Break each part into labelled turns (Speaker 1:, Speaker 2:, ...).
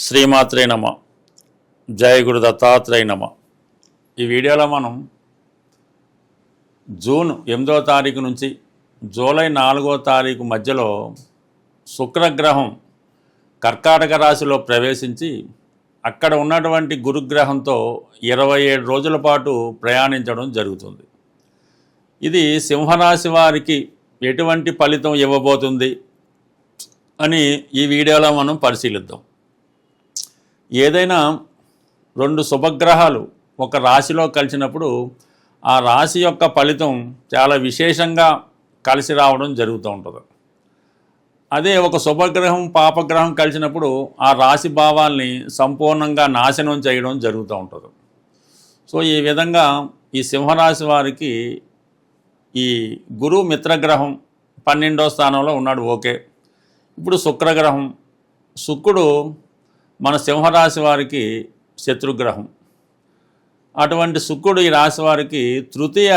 Speaker 1: శ్రీమాత్రే నమ. జయ గురు దత్తాత్రేయ నమ. ఈ వీడియోలో మనం జూన్ 8వ తారీఖు నుంచి జూలై 4వ తారీఖు మధ్యలో శుక్రగ్రహం కర్కాటక రాశిలో ప్రవేశించి అక్కడ ఉన్నటువంటి గురుగ్రహంతో 27 రోజుల పాటు ప్రయాణించడం జరుగుతుంది. ఇది సింహరాశి వారికి ఎటువంటి ఫలితం ఇవ్వబోతుంది అని ఈ వీడియోలో మనం పరిశీలిద్దాం. ఏదైనా రెండు శుభగ్రహాలు ఒక రాశిలో కలిసినప్పుడు ఆ రాశి యొక్క ఫలితం చాలా విశేషంగా కలిసి రావడం జరుగుతూ ఉంటుంది. అదే ఒక శుభగ్రహం పాపగ్రహం కలిసినప్పుడు ఆ రాశి భావాల్ని సంపూర్ణంగా నాశనం చేయడం జరుగుతూ ఉంటుంది. సో ఈ విధంగా ఈ సింహరాశి వారికి ఈ గురు మిత్రగ్రహం 12వ స్థానంలో ఉన్నాడు. ఓకే, ఇప్పుడు శుక్రగ్రహం, శుక్రుడు మన సింహరాశి వారికి శత్రుగ్రహం. అటువంటి శుక్రుడు ఈ రాశి వారికి తృతీయ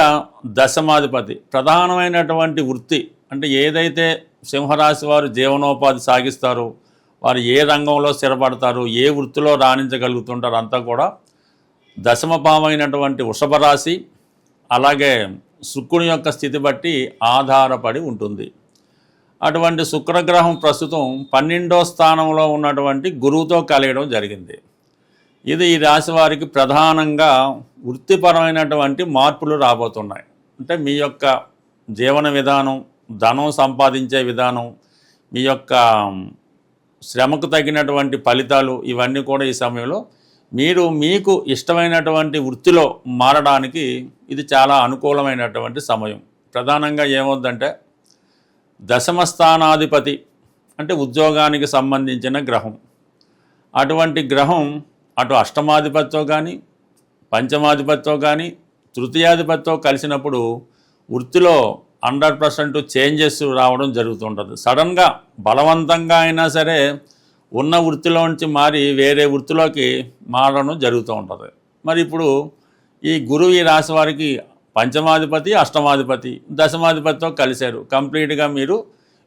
Speaker 1: దశమాధిపతి. ప్రధానమైనటువంటి వృత్తి అంటే ఏదైతే సింహరాశి వారు జీవనోపాధి సాగిస్తారో, వారు ఏ రంగంలో స్థిరపడతారు, ఏ వృత్తిలో రాణించగలుగుతుంటారో అంతా కూడా దశమ భావమైనటువంటి వృషభ రాశి అలాగే శుక్రుని యొక్క స్థితి బట్టి ఆధారపడి ఉంటుంది. అటువంటి శుక్రగ్రహం ప్రస్తుతం 12వ స్థానంలో ఉన్నటువంటి గురువుతో కలియడం జరిగింది. ఇది ఈ రాశి వారికి ప్రధానంగా వృత్తిపరమైనటువంటి మార్పులు రాబోతున్నాయి. అంటే మీ యొక్క జీవన విధానం, ధనం సంపాదించే విధానం, మీ యొక్క శ్రమకు తగినటువంటి ఫలితాలు ఇవన్నీ కూడా ఈ సమయంలో మీరు మీకు ఇష్టమైనటువంటి వృత్తిలో మారడానికి ఇది చాలా అనుకూలమైనటువంటి సమయం. ప్రధానంగా ఏమవుద్దంటే దశమ స్థానాధిపతి అంటే ఉద్యోగానికి సంబంధించిన గ్రహం. అటువంటి గ్రహం అటు అష్టమాధిపతితో కానీ పంచమాధిపతితో కానీ తృతీయాధిపతితో కలిసినప్పుడు వృత్తిలో 100% చేంజెస్ రావడం జరుగుతుంటుంది. సడన్గా బలవంతంగా అయినా సరే ఉన్న వృత్తిలోంచి మారి వేరే వృత్తిలోకి మారడం జరుగుతూ ఉంటుంది. మరి ఇప్పుడు ఈ గురువు ఈ రాశి వారికి పంచమాధిపతి అష్టమాధిపతి దశమాధిపతితో కలిశారు. కంప్లీట్గా మీరు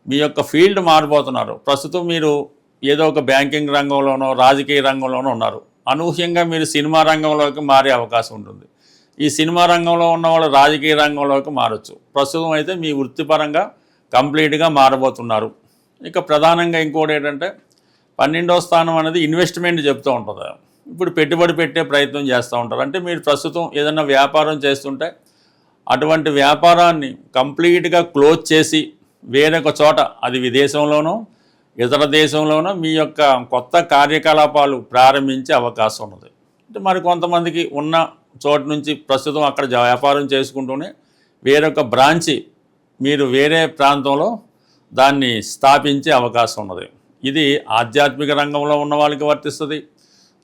Speaker 1: మీ యొక్క ఫీల్డ్ మారిపోతున్నారు. ప్రస్తుతం మీరు ఏదో ఒక బ్యాంకింగ్ రంగంలోనో రాజకీయ రంగంలోనో ఉన్నారు. అనూహ్యంగా మీరు సినిమా రంగంలోకి మారే అవకాశం ఉంటుంది. ఈ సినిమా రంగంలో ఉన్న వాళ్ళు రాజకీయ రంగంలోకి మారచ్చు. ప్రస్తుతం అయితే మీ వృత్తిపరంగా కంప్లీట్గా మారబోతున్నారు. ఇక ప్రధానంగా ఇంకోటి ఏంటంటే 12వ స్థానం అనేది ఇన్వెస్ట్మెంట్ చెప్తూ ఉంటుంది. ఇప్పుడు పెట్టుబడి పెట్టే ప్రయత్నం చేస్తూ ఉంటారు. అంటే మీరు ప్రస్తుతం ఏదైనా వ్యాపారం చేస్తుంటే అటువంటి వ్యాపారాన్ని కంప్లీట్గా క్లోజ్ చేసి వేరొక చోట, అది విదేశంలోనో ఇతర దేశంలోనో మీ యొక్క కొత్త కార్యకలాపాలు ప్రారంభించే అవకాశం ఉన్నది. అంటే మరి కొంతమందికి ఉన్న చోటు నుంచి ప్రస్తుతం అక్కడ వ్యాపారం చేసుకుంటూనే వేరొక బ్రాంచి మీరు వేరే ప్రాంతంలో దాన్ని స్థాపించే అవకాశం ఉన్నది. ఇది ఆధ్యాత్మిక రంగంలో ఉన్న వాళ్ళకి వర్తిస్తుంది.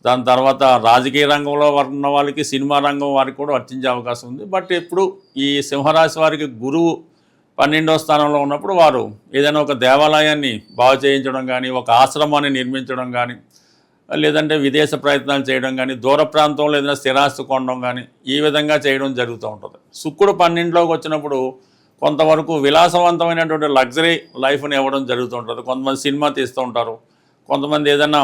Speaker 1: దాని తర్వాత రాజకీయ రంగంలో ఉన్న వాళ్ళకి, సినిమా రంగం వారికి కూడా వర్తించే అవకాశం ఉంది. బట్ ఇప్పుడు ఈ సింహరాశి వారికి గురువు 12వ స్థానంలో ఉన్నప్పుడు వారు ఏదైనా ఒక దేవాలయాన్ని బాగు చేయించడం కానీ, ఒక ఆశ్రమాన్ని నిర్మించడం కానీ, లేదంటే విదేశ ప్రయత్నాలు చేయడం కానీ, దూర ప్రాంతంలో ఏదైనా స్థిరాస్తి కొనడం కానీ ఈ విధంగా చేయడం జరుగుతూ ఉంటుంది. శుక్రుడు 12లోకి వచ్చినప్పుడు కొంతవరకు విలాసవంతమైనటువంటి లగ్జరీ లైఫ్ని ఇవ్వడం జరుగుతుంటుంది. కొంతమంది సినిమా తీస్తూ ఉంటారు, కొంతమంది ఏదైనా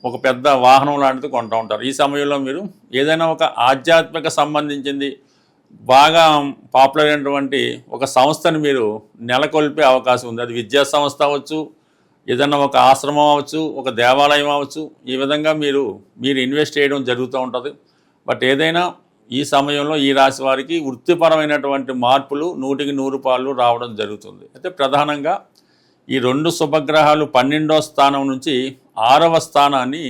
Speaker 1: ఒక పెద్ద వాహనం లాంటిది కొంటూ ఉంటారు. ఈ సమయంలో మీరు ఏదైనా ఒక ఆధ్యాత్మిక సంబంధించింది బాగా పాపులర్ అయినటువంటి ఒక సంస్థని మీరు నెలకొల్పే అవకాశం ఉంది. అది విద్యా సంస్థ అవ్వచ్చు, ఏదైనా ఒక ఆశ్రమం అవ్వచ్చు, ఒక దేవాలయం అవ్వచ్చు. ఈ విధంగా మీరు ఇన్వెస్ట్ చేయడం జరుగుతూ ఉంటుంది. బట్ ఏదైనా ఈ సమయంలో ఈ రాశి వారికి వృత్తిపరమైనటువంటి మార్పులు 100కి 100 పాళ్ళు రావడం జరుగుతుంది. అయితే ప్రధానంగా ఈ రెండు శుభగ్రహాలు 12వ స్థానం నుంచి 6వ స్థానాన్ని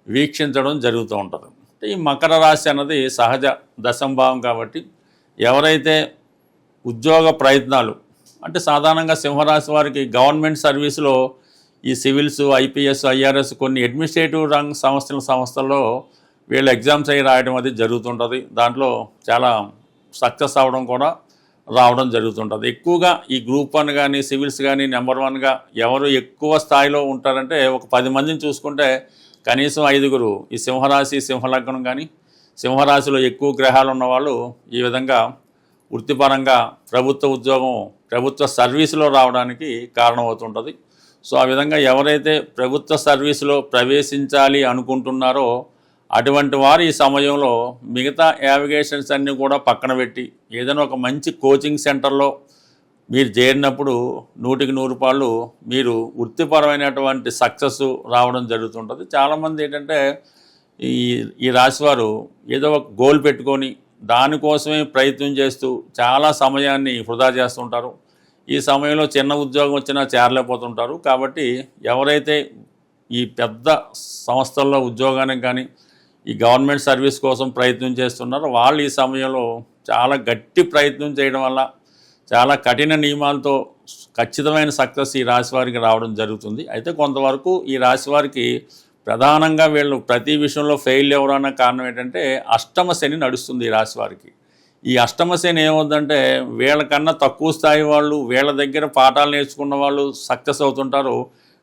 Speaker 1: వీక్షించడం జరుగుతూ ఉంటుంది. ఈ మకర రాశి అన్నది సహజ దశంభావం కాబట్టి ఎవరైతే ఉద్యోగ ప్రయత్నాలు అంటే సాధారణంగా సింహరాశి వారికి గవర్నమెంట్ సర్వీసులో ఈ సివిల్స్, ఐపీఎస్, ఐఆర్ఎస్ కొన్ని అడ్మినిస్ట్రేటివ్ సంస్థల్లో వీళ్ళు ఎగ్జామ్స్ అయ్యి రాయడం అది జరుగుతుంటుంది. దాంట్లో చాలా సక్సెస్ అవ్వడం కూడా రావడం జరుగుతుంటుంది. ఎక్కువగా ఈ గ్రూప్ 1 కానీ సివిల్స్ కానీ నెంబర్ 1గా ఎవరు ఎక్కువ స్థాయిలో ఉంటారంటే ఒక 10 మందిని చూసుకుంటే కనీసం 5గురు ఈ సింహరాశి, సింహలగ్నం కానీ సింహరాశిలో ఎక్కువ గ్రహాలు ఉన్నవాళ్ళు ఈ విధంగా వృత్తిపరంగా ప్రభుత్వ ఉద్యోగం ప్రభుత్వ సర్వీసులో రావడానికి కారణమవుతుంటుంది. సో ఆ విధంగా ఎవరైతే ప్రభుత్వ సర్వీసులో ప్రవేశించాలి అనుకుంటున్నారో అటువంటి వారు ఈ సమయంలో మిగతా యావిగేషన్స్ అన్నీ కూడా పక్కన పెట్టి ఏదైనా ఒక మంచి కోచింగ్ సెంటర్లో మీరు చేరినప్పుడు 100% మీరు వృత్తిపరమైనటువంటి సక్సెస్ రావడం జరుగుతుంటుంది. చాలామంది ఏంటంటే ఈ రాశివారు ఏదో ఒక గోల్ పెట్టుకొని దానికోసమే ప్రయత్నం చేస్తూ చాలా సమయాన్ని వృధా చేస్తుంటారు. ఈ సమయంలో చిన్న ఉద్యోగం వచ్చినా చేరలేకపోతుంటారు. కాబట్టి ఎవరైతే ఈ పెద్ద సంస్థల్లో ఉద్యోగానికి కానీ ఈ గవర్నమెంట్ సర్వీస్ కోసం ప్రయత్నం చేస్తున్నారో వాళ్ళు ఈ సమయంలో చాలా గట్టి ప్రయత్నం చేయడం వల్ల చాలా కఠిన నియమాలతో ఖచ్చితమైన సక్సెస్ ఈ రాశి వారికి రావడం జరుగుతుంది. అయితే కొంతవరకు ఈ రాశి వారికి ప్రధానంగా వీళ్ళు ప్రతి విషయంలో ఫెయిల్ ఎవరన్న కారణం ఏంటంటే అష్టమ శని నడుస్తుంది ఈ రాశి వారికి. ఈ అష్టమ శని ఏమవుతుందంటే వీళ్ళకన్నా తక్కువ స్థాయి వాళ్ళు వీళ్ళ దగ్గర పాఠాలు నేర్చుకున్న వాళ్ళు సక్సెస్ అవుతుంటారు,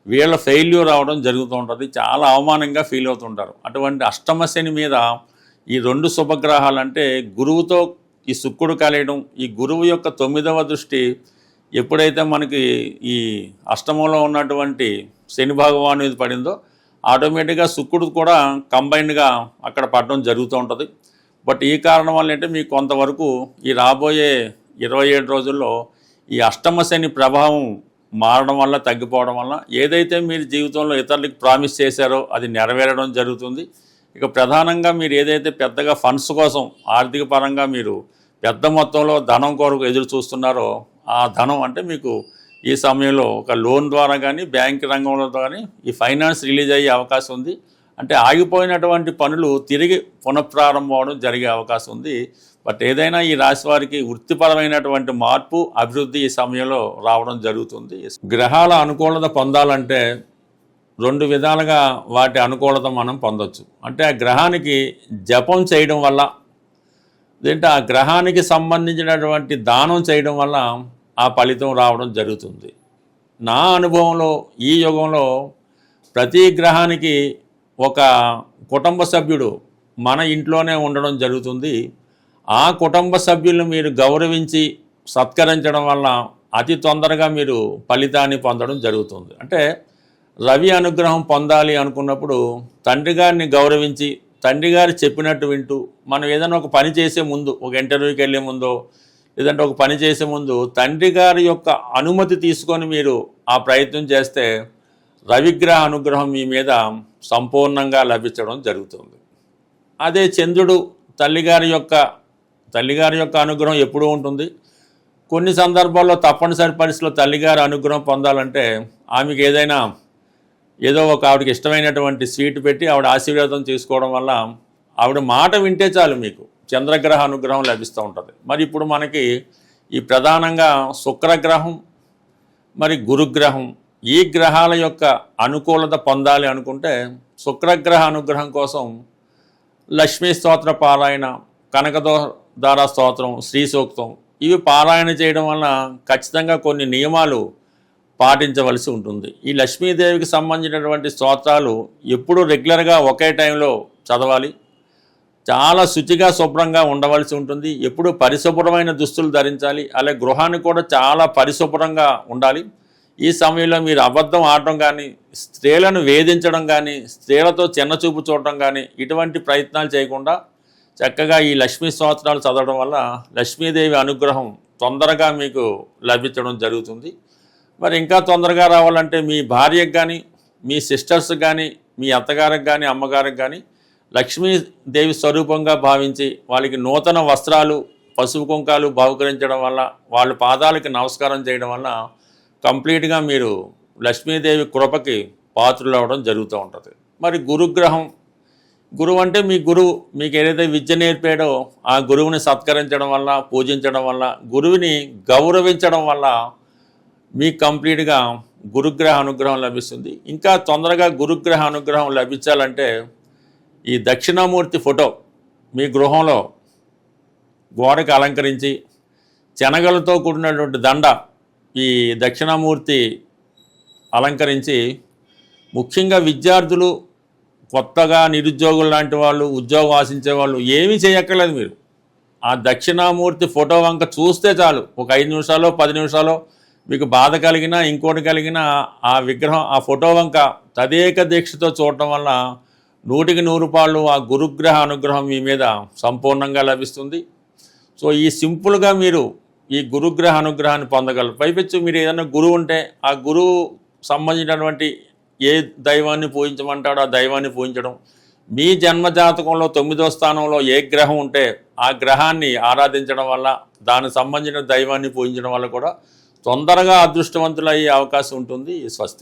Speaker 1: వీళ్ళ ఫెయిల్యూర్ రావడం జరుగుతూ ఉంటుంది. చాలా అవమానంగా ఫీల్ అవుతుంటారు. అటువంటి అష్టమ శని మీద ఈ 2 శుభగ్రహాలు అంటే గురువుతో ఈ శుక్రుడు కలియడం, ఈ గురువు యొక్క 9వ దృష్టి ఎప్పుడైతే మనకి ఈ అష్టమంలో ఉన్నటువంటి శని భగవాను మీద పడిందో ఆటోమేటిక్గా శుక్రుడు కూడా కంబైన్డ్గా అక్కడ పడడం జరుగుతూ ఉంటుంది. బట్ ఈ కారణం వల్ల అంటే మీకు కొంతవరకు ఈ రాబోయే 27 రోజుల్లో ఈ అష్టమ శని ప్రభావం మారడం వల్ల తగ్గిపోవడం వల్ల ఏదైతే మీరు జీవితంలో ఇతరులకు ప్రామిస్ చేశారో అది నెరవేరడం జరుగుతుంది. ఇక ప్రధానంగా మీరు ఏదైతే పెద్దగా ఫండ్స్ కోసం ఆర్థిక పరంగా మీరు పెద్ద మొత్తంలో ధనం కొరకు ఎదురు చూస్తున్నారో ఆ ధనం అంటే మీకు ఈ సమయంలో ఒక లోన్ ద్వారా కానీ బ్యాంక్ రంగంలో కానీ ఈ ఫైనాన్స్ రిలీజ్ అయ్యే అవకాశం ఉంది. అంటే ఆగిపోయినటువంటి పనులు తిరిగి పునఃప్రారంభం అవడం జరిగే అవకాశం ఉంది. బట్ ఏదైనా ఈ రాశి వారికి వృత్తిపరమైనటువంటి మార్పు అభివృద్ధి ఈ సమయంలో రావడం జరుగుతుంది. గ్రహాల అనుకూలత పొందాలంటే 2 విధాలుగా వాటి అనుకూలత మనం పొందొచ్చు. అంటే ఆ గ్రహానికి జపం చేయడం వల్ల ఏంటంటే ఆ గ్రహానికి సంబంధించినటువంటి దానం చేయడం వల్ల ఆ ఫలితం రావడం జరుగుతుంది. నా అనుభవంలో ఈ యుగంలో ప్రతి గ్రహానికి ఒక కుటుంబ సభ్యుడు మన ఇంట్లోనే ఉండడం జరుగుతుంది. ఆ కుటుంబ సభ్యులను మీరు గౌరవించి సత్కరించడం వల్ల అతి తొందరగా మీరు ఫలితాన్ని పొందడం జరుగుతుంది. అంటే రవి అనుగ్రహం పొందాలి అనుకున్నప్పుడు తండ్రి గారిని గౌరవించి తండ్రి గారు చెప్పినట్టు వింటూ మనం ఏదైనా ఒక పని చేసే ముందు ఒక ఇంటర్వ్యూకి వెళ్ళే ముందో లేదంటే ఒక పని చేసే ముందు తండ్రి గారి యొక్క అనుమతి తీసుకొని మీరు ఆ ప్రయత్నం చేస్తే రవిగ్రహ అనుగ్రహం మీ మీద సంపూర్ణంగా లభించడం జరుగుతుంది. అదే చంద్రుడు తల్లిగారి యొక్క అనుగ్రహం ఎప్పుడూ ఉంటుంది. కొన్ని సందర్భాల్లో తప్పనిసరి పరిస్థితుల్లో తల్లిగారి అనుగ్రహం పొందాలంటే ఆమెకి ఏదో ఒక ఆవిడకి ఇష్టమైనటువంటి స్వీట్ పెట్టి ఆవిడ ఆశీర్వాదం తీసుకోవడం వల్ల ఆవిడ మాట వింటే చాలు మీకు చంద్రగ్రహ అనుగ్రహం లభిస్తూ ఉంటుంది. మరి ఇప్పుడు మనకి ఈ ప్రధానంగా శుక్రగ్రహం మరి గురుగ్రహం ఈ గ్రహాల యొక్క అనుకూలత పొందాలి అనుకుంటే శుక్రగ్రహ అనుగ్రహం కోసం లక్ష్మీ స్తోత్ర పారాయణ, కనకదార స్తోత్రం, శ్రీ సూక్తం ఇవి పారాయణ చేయడం వల్ల ఖచ్చితంగా కొన్ని నియమాలు పాటించవలసి ఉంటుంది. ఈ లక్ష్మీదేవికి సంబంధించినటువంటి స్తోత్రాలు ఎప్పుడూ రెగ్యులర్గా ఒకే టైంలో చదవాలి. చాలా శుచిగా శుభ్రంగా ఉండవలసి ఉంటుంది. ఎప్పుడు పరిశుభ్రమైన దుస్తులు ధరించాలి. అలాగే గృహాన్ని కూడా చాలా పరిశుభ్రంగా ఉండాలి. ఈ సమయంలో మీరు అబద్ధం ఆడటం కానీ స్త్రీలను వేధించడం కానీ స్త్రీలతో చిన్నచూపు చూడటం కానీ ఇటువంటి ప్రయత్నాలు చేయకుండా చక్కగా ఈ లక్ష్మీ స్తోత్రాలు చదవడం వల్ల లక్ష్మీదేవి అనుగ్రహం తొందరగా మీకు లభించడం జరుగుతుంది. మరి ఇంకా తొందరగా రావాలంటే మీ భార్యకు కానీ మీ సిస్టర్స్కి కానీ మీ అత్తగారికి కానీ అమ్మగారికి కానీ లక్ష్మీదేవి స్వరూపంగా భావించి వాళ్ళకి నూతన వస్త్రాలు పసుపు కుంకాలు బహుకరించడం వల్ల వాళ్ళ పాదాలకి నమస్కారం చేయడం వల్ల కంప్లీట్గా మీరు లక్ష్మీదేవి కృపకి పాత్రలు అవ్వడం జరుగుతూ ఉంటుంది. మరి గురుగ్రహం, గురువు అంటే మీ గురువు మీకు ఏదైతే విద్య నేర్పాడో ఆ గురువుని సత్కరించడం వల్ల పూజించడం వల్ల గురువుని గౌరవించడం వల్ల మీకు కంప్లీట్గా గురుగ్రహ అనుగ్రహం లభిస్తుంది. ఇంకా తొందరగా గురుగ్రహ అనుగ్రహం లభించాలంటే ఈ దక్షిణామూర్తి ఫోటో మీ గృహంలో గోడకి అలంకరించి శనగలతో కూడినటువంటి దండ ఈ దక్షిణామూర్తి అలంకరించి ముఖ్యంగా విద్యార్థులు, కొత్తగా నిరుద్యోగులు లాంటి వాళ్ళు, ఉద్యోగం ఆశించే వాళ్ళు ఏమీ చేయక్కర్లేదు. మీరు ఆ దక్షిణామూర్తి ఫోటో వంక చూస్తే చాలు, ఒక 5 నిమిషాలు 10 నిమిషాలు మీకు బాధ కలిగినా ఇంకోటి కలిగినా ఆ విగ్రహం ఆ ఫోటో వంక తదేక దీక్షతో చూడటం వల్ల 100కి 100 పాళ్ళు ఆ గురుగ్రహ అనుగ్రహం మీ మీద సంపూర్ణంగా లభిస్తుంది. సో ఈ సింపుల్గా మీరు ఈ గురుగ్రహ అనుగ్రహాన్ని పొందగలరు. పైపెచ్చు మీరు ఏదైనా గురువు ఉంటే ఆ గురువు సంబంధించినటువంటి ఏ దైవాన్ని పూజించమంటాడో ఆ దైవాన్ని పూజించడం, మీ జన్మజాతకంలో 9వ స్థానంలో ఏ గ్రహం ఉంటే ఆ గ్రహాన్ని ఆరాధించడం వల్ల, దానికి సంబంధించిన దైవాన్ని పూజించడం వల్ల కూడా తొందరగా అదృష్టవంతులు అయ్యే అవకాశం ఉంటుంది. స్వస్తి.